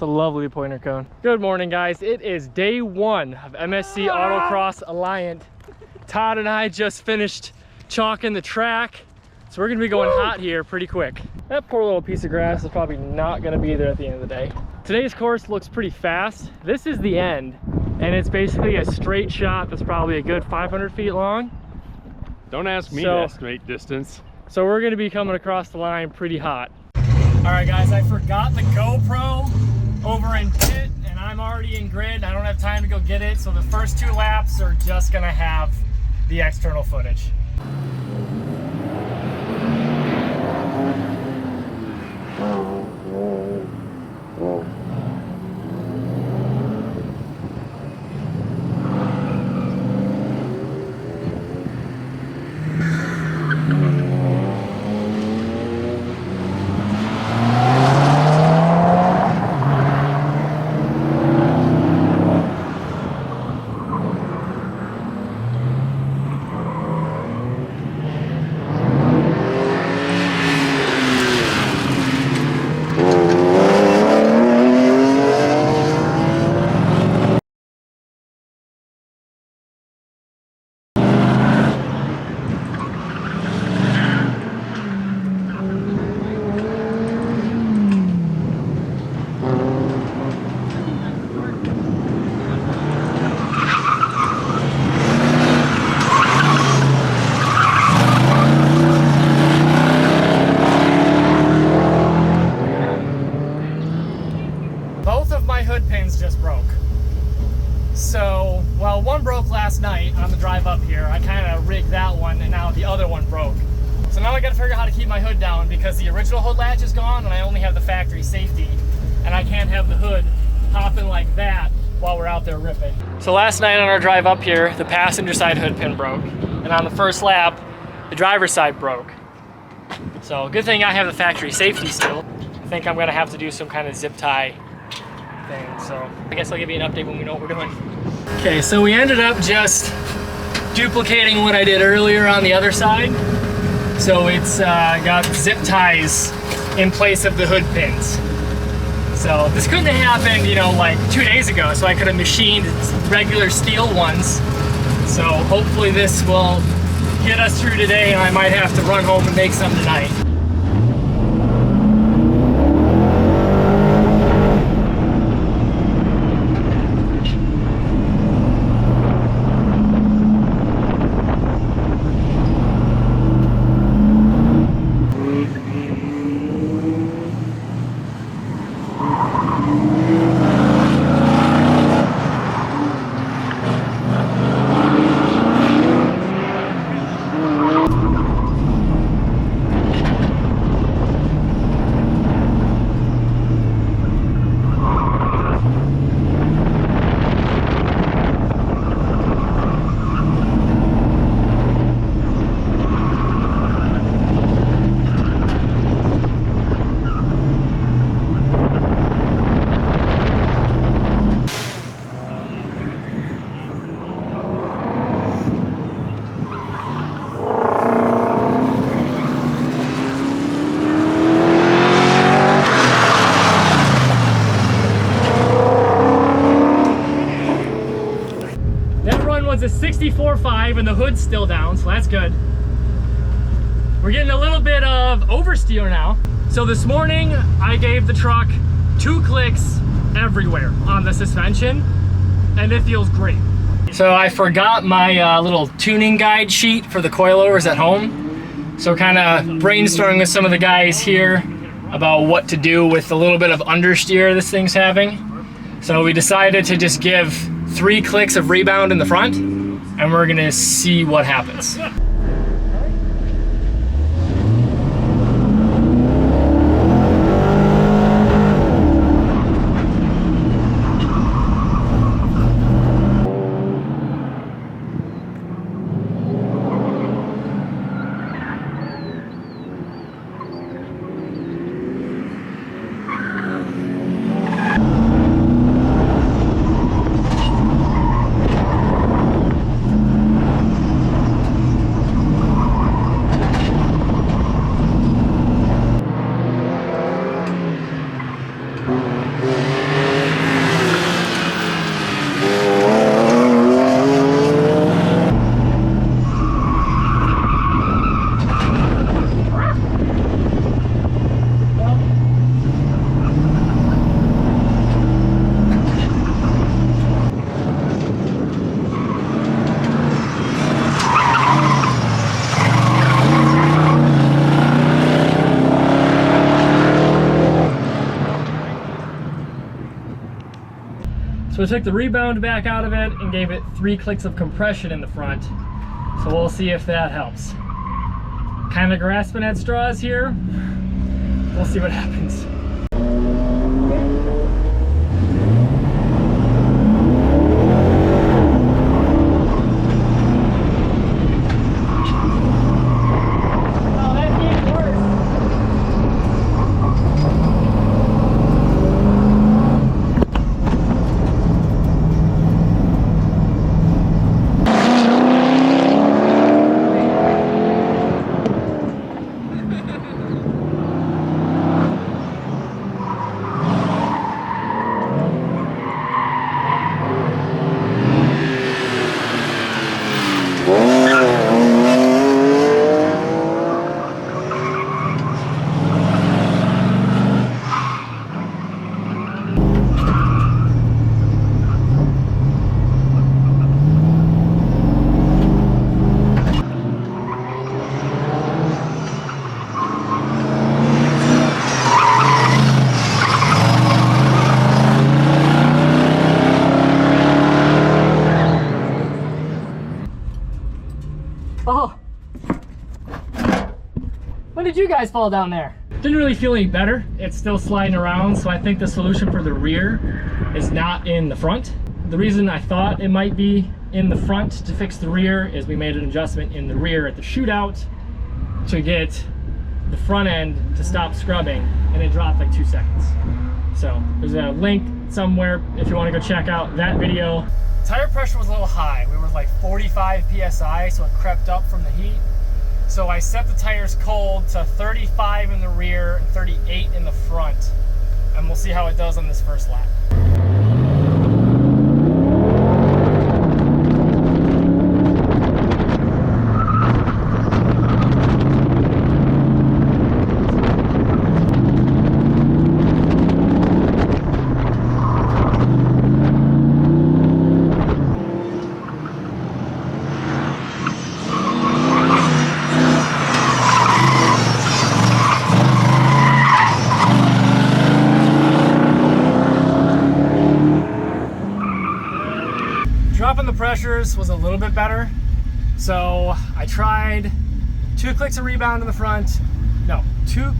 a lovely pointer cone. Good morning, guys. It is day one of MSC Autocross Aliant. Todd and I just finished chalking the track, so we're gonna be going hot here pretty quick. That poor little piece of grass is probably not gonna be there at the end of the day. Today's course looks pretty fast. This is the end, and it's basically a straight shot that's probably a good 500 feet long. Don't ask me to estimate distance. So we're gonna be coming across the line pretty hot. All right, guys, I forgot the GoPro over in pit, and I'm already in grid. I don't have time to go get it, so the first 2 laps are just gonna have the external footage. Just broke. So, well, one broke last night on the drive up here. I kind of rigged that one, and now the other one broke. So now I got to figure out how to keep my hood down, because the original hood latch is gone and I only have the factory safety, and I can't have the hood hopping like that while we're out there ripping. So last night on our drive up here, the passenger side hood pin broke, and on the first lap, the driver's side broke. So good thing I have the factory safety still. I think I'm gonna have to do some kind of zip tie thing, so I guess I'll give you an update when we know what we're doing. Okay, so we ended up just duplicating what I did earlier on the other side. So it's got zip ties in place of the hood pins. So this couldn't have happened, you know, like 2 days ago, so I could have machined regular steel ones. So hopefully this will get us through today, and I might have to run home and make some tonight. A 64.5 and the hood's still down, so that's good. We're getting a little bit of oversteer now. So this morning I gave the truck 2 clicks everywhere on the suspension, and it feels great. So I forgot my little tuning guide sheet for the coilovers at home. So kind of brainstorming with some of the guys here about what to do with the little bit of understeer this thing's having. So we decided to just give 3 clicks of rebound in the front, and we're gonna see what happens. I took the rebound back out of it and gave it 3 clicks of compression in the front. So we'll see if that helps. Kind of grasping at straws here. We'll see what happens. Oh, when did you guys fall down there? Didn't really feel any better. It's still sliding around, so I think the solution for the rear is not in the front. The reason I thought it might be in the front to fix the rear is we made an adjustment in the rear at the shootout to get the front end to stop scrubbing, and it dropped like 2 seconds. So there's a link somewhere if you want to go check out that video. Tire pressure was a little high. We were like 45 PSI, so it crept up from the heat. So I set the tires cold to 35 in the rear and 38 in the front. And we'll see how it does on this first lap. Dropping the pressures was a little bit better. So I tried 2 clicks of rebound in the front. No, 2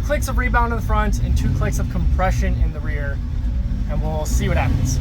clicks of rebound in the front and 2 clicks of compression in the rear. And we'll see what happens.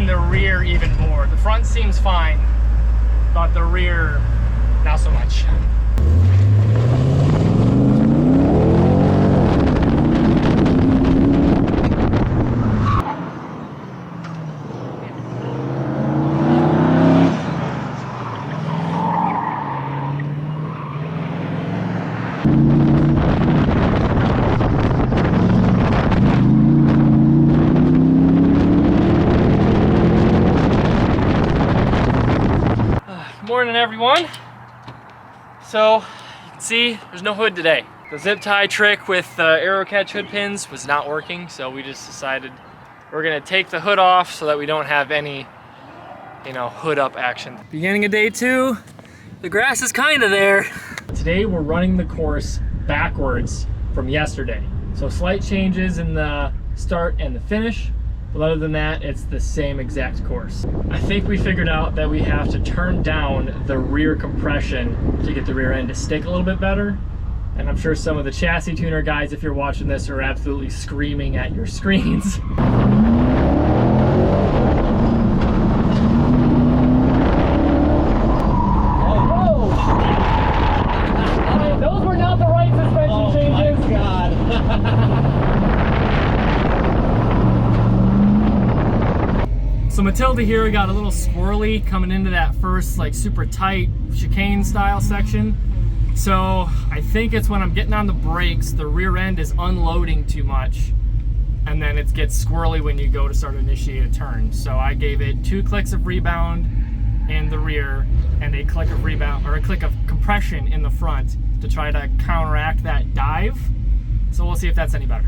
and the rear even more. The front seems fine, but the rear, not so much. Morning, everyone. So you can see there's no hood today. The zip tie trick with arrow catch hood pins was not working, so we just decided we're gonna take the hood off so that we don't have any, you know, hood up action. Beginning of day 2, the grass is kind of there. Today we're running the course backwards from yesterday. So slight changes in the start and the finish. But other than that, it's the same exact course. I think we figured out that we have to turn down the rear compression to get the rear end to stick a little bit better. And I'm sure some of the chassis tuner guys, if you're watching this, are absolutely screaming at your screens. Those were not the right suspension changes. Oh my God. So Matilda here got a little squirrely coming into that first like super tight chicane style section. So I think it's when I'm getting on the brakes, the rear end is unloading too much, and then it gets squirrely when you go to start to initiate a turn. So I gave it 2 clicks of rebound in the rear and a click of rebound, or a click of compression in the front to try to counteract that dive. So we'll see if that's any better.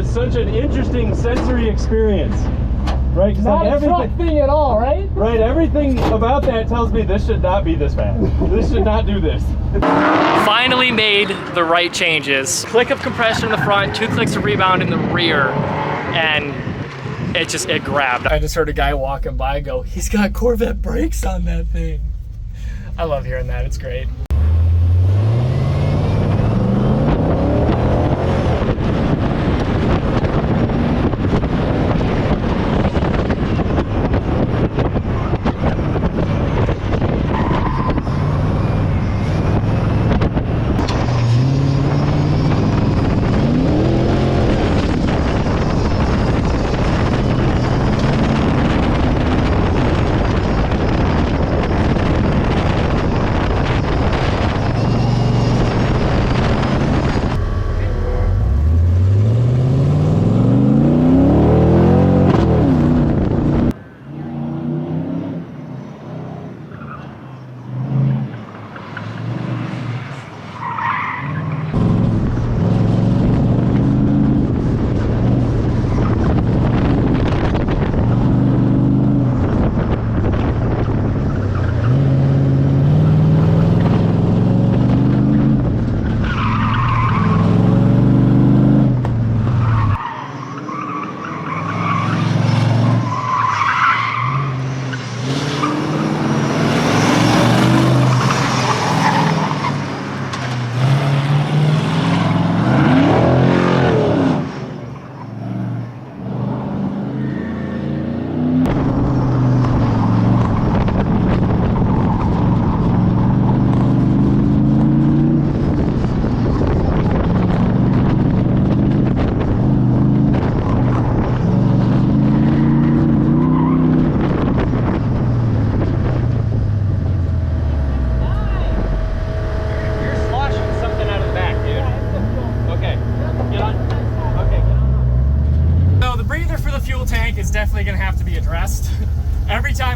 Such an interesting sensory experience, right? Not like a truck thing at all, right? Right, everything about that tells me this should not be this fast. This should not do this. Finally made the right changes. Click of compression in the front, 2 clicks of rebound in the rear, and it grabbed. I just heard a guy walking by go, he's got Corvette brakes on that thing. I love hearing that, it's great.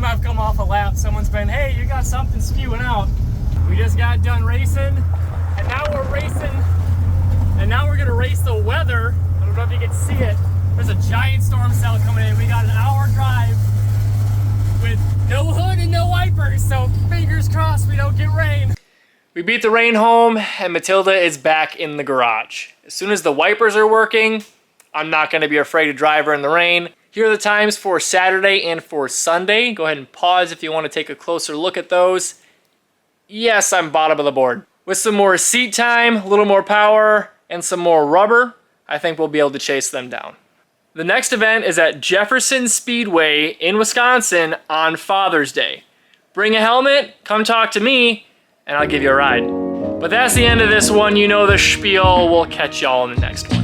I've come off a lap, someone's been, hey, you got something spewing out. We just got done racing, and now we're racing, and now we're gonna race the weather. I don't know if you can see it. There's a giant storm cell coming in. We got an hour drive with no hood and no wipers, so fingers crossed we don't get rain. We beat the rain home, and Matilda is back in the garage. As soon as the wipers are working, I'm not gonna be afraid to drive her in the rain. Here are the times for Saturday and for Sunday. Go ahead and pause if you want to take a closer look at those. Yes, I'm bottom of the board. With some more seat time, a little more power, and some more rubber, I think we'll be able to chase them down. The next event is at Jefferson Speedway in Wisconsin on Father's Day. Bring a helmet, come talk to me, and I'll give you a ride. But that's the end of this one. You know the spiel. We'll catch y'all in the next one.